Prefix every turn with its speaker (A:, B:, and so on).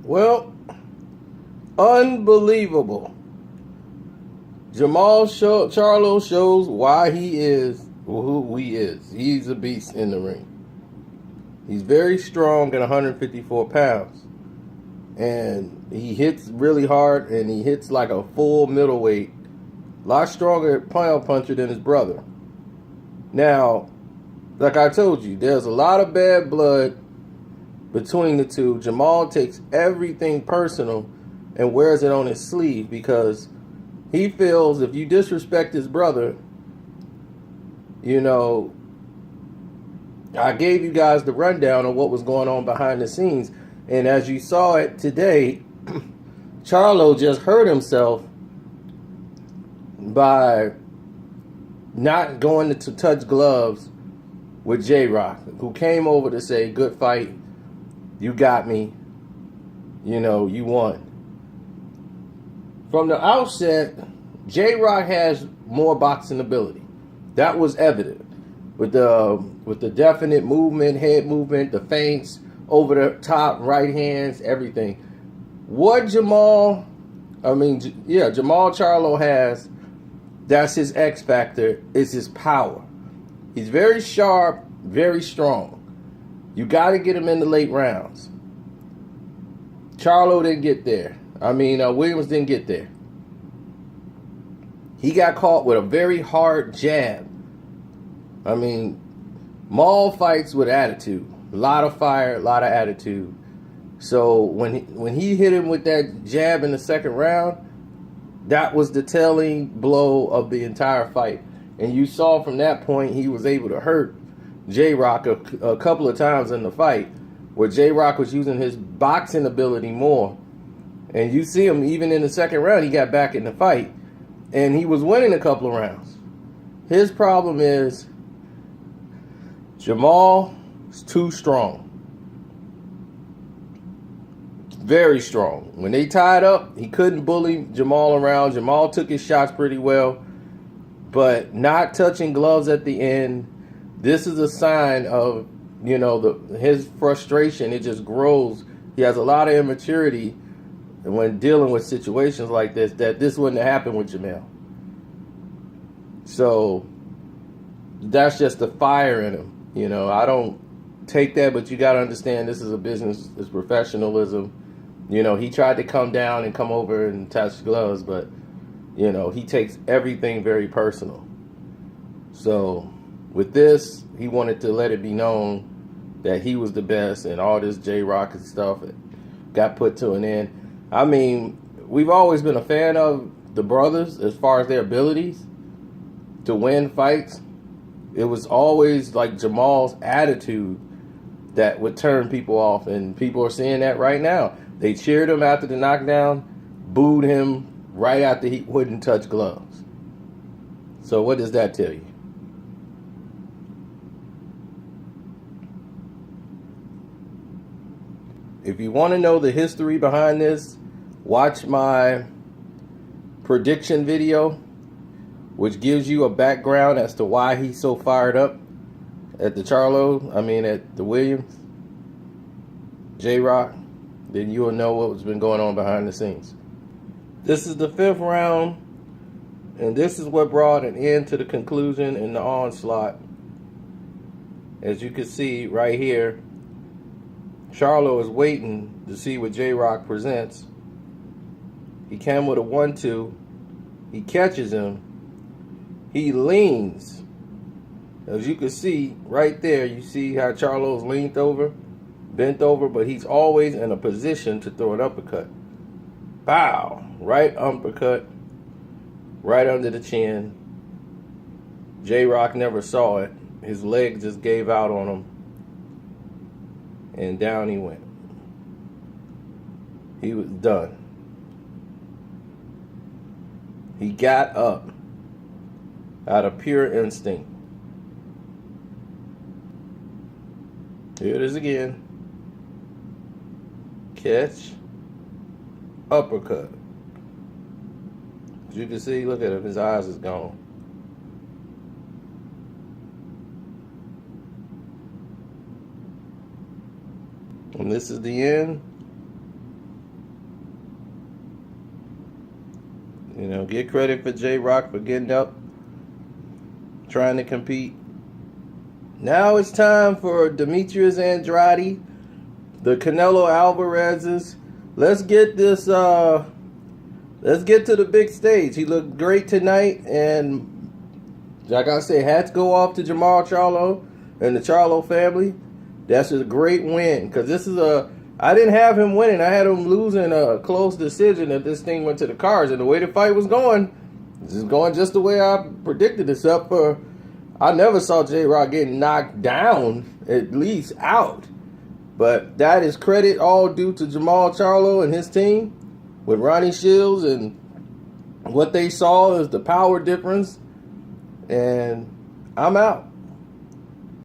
A: Well, unbelievable. Jermall Charlo shows why he is who he is. He's a beast in the ring. He's very strong at 154 pounds. And he hits really hard, and he hits like a full middleweight. A lot stronger pound puncher than his brother. Now, like I told you, there's a lot of bad blood between the two. Jermall takes everything personal and wears it on his sleeve because he feels if you disrespect his brother, you know, I gave you guys the rundown of what was going on behind the scenes. And as you saw it today, Charlo just hurt himself by not going to touch gloves with J-Rock, who came over to say, good fight, you got me, you know, you won. From the outset, J-Rock has more boxing ability. That was evident with the definite movement, head movement, the feints, over the top, right hands, everything. What Jermall Charlo has, that's his X factor, is his power. He's very sharp, very strong. You got to get him in the late rounds. Charlo didn't get there. Williams didn't get there. He got caught with a very hard jab. Maul fights with attitude. A lot of fire, a lot of attitude. So when he hit him with that jab in the second round, that was the telling blow of the entire fight. And you saw from that point he was able to hurt J-Rock a couple of times in the fight, where J-Rock was using his boxing ability more. And you see him even in the second round, he got back in the fight. And he was winning a couple of rounds. His problem is Jermall is too strong. Very strong. When they tied up, he couldn't bully Jermall around. Jermall took his shots pretty well, but not touching gloves at the end. This is a sign of, his frustration. It just grows. He has a lot of immaturity when dealing with situations like this, that this wouldn't have happened with Jermall. So that's just the fire in him. I don't take that, but you got to understand this is a business, it's professionalism. He tried to come down and come over and touch gloves, but, he takes everything very personal. So with this, he wanted to let it be known that he was the best, and all this J-Rock and stuff got put to an end. We've always been a fan of the brothers as far as their abilities to win fights. It was always like Jermall's attitude that would turn people off, and people are seeing that right now. They cheered him after the knockdown, booed him right after he wouldn't touch gloves. So what does that tell you? If you want to know the history behind this, watch my prediction video, which gives you a background as to why he's so fired up at the at the Williams, J-Rock. Then you will know what's been going on behind the scenes. This is the 5th round, and this is what brought an end to the conclusion in the onslaught. As you can see right here, Charlo is waiting to see what J-Rock presents. He came with a 1-2. He catches him. He leans. As you can see right there, you see how Charlo's leaned over, bent over, but he's always in a position to throw an uppercut. Bow! Right uppercut, right under the chin. J-Rock never saw it. His leg just gave out on him, and down he went. He was done. He got up out of pure instinct. Here it is again. Catch. Uppercut. As you can see, look at him. His eyes is gone. And this is the end. You know, get credit for J-Rock for getting up, trying to compete. Now it's time for Demetrius Andrade, the Canelo Alvarez's. Let's get this. Let's get to the big stage. He looked great tonight, and like I said, hats go off to Jermall Charlo and the Charlo family. That's a great win, because this is I didn't have him winning. I had him losing a close decision if this thing went to the cards. And the way the fight was going, this is going just the way I predicted, except for I never saw J-Rock getting knocked down, at least out. But that is credit all due to Jermall Charlo and his team with Ronnie Shields, and what they saw is the power difference. And I'm out.